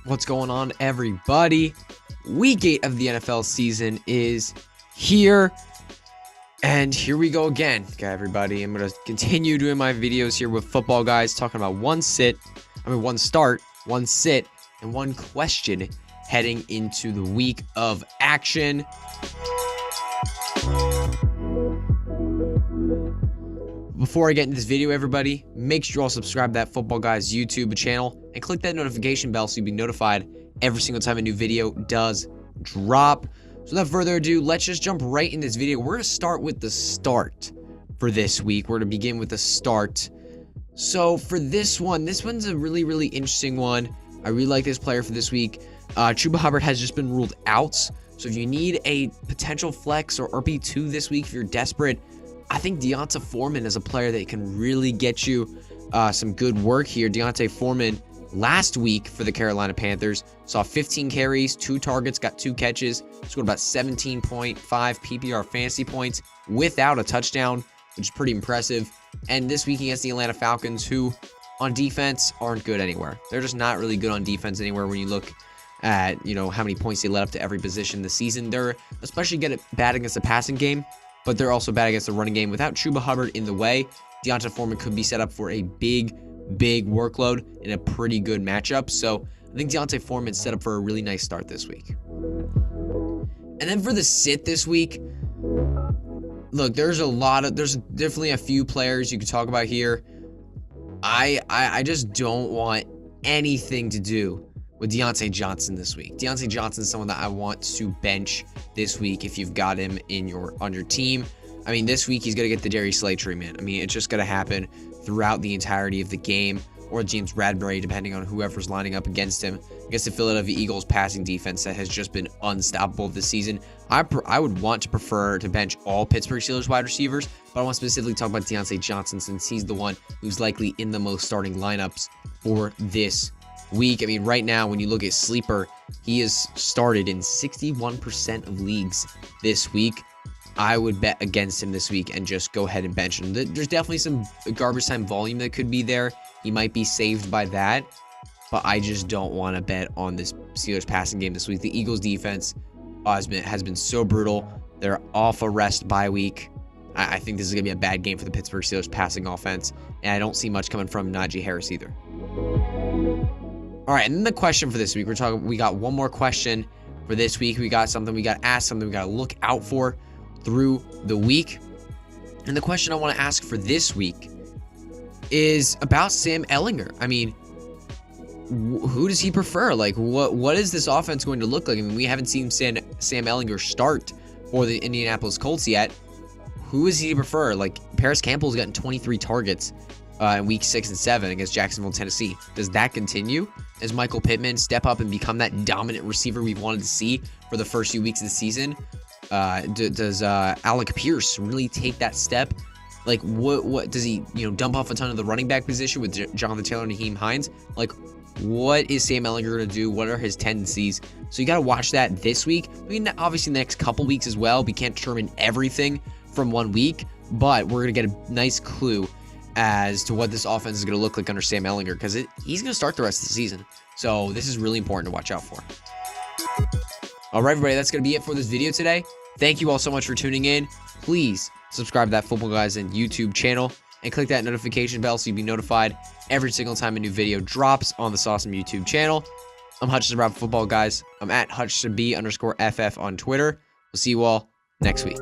What's going on, everybody? Week 8 of the NFL season is here. And here we go again. Okay, everybody. I'm going to continue doing my videos here with football guys, talking about one start, one sit, and one question heading into the week of action. Before I get into this video, everybody, make sure you all subscribe to that Football Guys YouTube channel and click that notification bell so you'll be notified every single time a new video does drop. So without further ado, let's just jump right in this video. We're going to start with the start for this week. We're going to begin with the start. So for this one's a really, really interesting one. I really like this player for this week. Chuba Hubbard has just been ruled out. So if you need a potential flex or RB2 this week, if you're desperate, I think Diontae Foreman is a player that can really get you some good work here. Diontae Foreman last week for the Carolina Panthers saw 15 carries, 2 targets, got 2 catches, scored about 17.5 PPR fantasy points without a touchdown, which is pretty impressive. And this week against the Atlanta Falcons, who on defense aren't good anywhere. They're just not really good on defense anywhere when you look at, how many points they let up to every position this season. They're especially good at bad against the passing game, but they're also bad against the running game. Without Chuba Hubbard in the way, Diontae Foreman could be set up for a big workload in a pretty good matchup. So I think Diontae Foreman's set up for a really nice start this week. And then for the sit this week, look, there's definitely a few players you could talk about here. I just don't want anything to do with Diontae Johnson this week. Diontae Johnson is someone that I want to bench this week if you've got him on your team. I mean, this week he's going to get the Darius Slay treatment. I mean, it's just going to happen throughout the entirety of the game, or James Bradbury, depending on whoever's lining up against him, against the Philadelphia Eagles passing defense that has just been unstoppable this season. I would want to prefer to bench all Pittsburgh Steelers wide receivers, but I want to specifically talk about Diontae Johnson since he's the one who's likely in the most starting lineups for this week. I mean, right now, when you look at Sleeper, he is started in 61% of leagues this week. I would bet against him this week and just go ahead and bench him. There's definitely some garbage time volume that could be there. He might be saved by that, but I just don't want to bet on this Steelers passing game this week. The Eagles defense has been so brutal. They're off a rest bye week. I think this is going to be a bad game for the Pittsburgh Steelers passing offense, and I don't see much coming from Najee Harris either. All right, and then the question for this week, we got one more question for this week. We got something we got to ask, something we got to look out for through the week. And the question I want to ask for this week is about Sam Ehlinger. I mean, who does he prefer? Like, what is this offense going to look like? I mean, we haven't seen Sam Ehlinger start for the Indianapolis Colts yet. Who is he to prefer? Like, Paris Campbell's gotten 23 targets in week 6 and 7 against Jacksonville, Tennessee. Does that continue? Does Michael Pittman step up and become that dominant receiver we've wanted to see for the first few weeks of the season? Does Alec Pierce really take that step? Like, what does he, dump off a ton of the running back position with Jonathan Taylor and Nyheim Hines? Like, what is Sam Ehlinger going to do? What are his tendencies? So you got to watch that this week. I mean, obviously the next couple weeks as well. We can't determine everything from one week, but we're going to get a nice clue as to what this offense is going to look like under Sam Ehlinger, because he's going to start the rest of the season. So this is really important to watch out for. All right, everybody, that's going to be it for this video today. Thank you all so much for tuning in. Please subscribe to that Football Guys and YouTube channel and click that notification bell so you'll be notified every single time a new video drops on this awesome YouTube channel. I'm Hutchinson Brown, Football Guys. I'm at HutchinsonB_FF on Twitter. We'll see you all next week.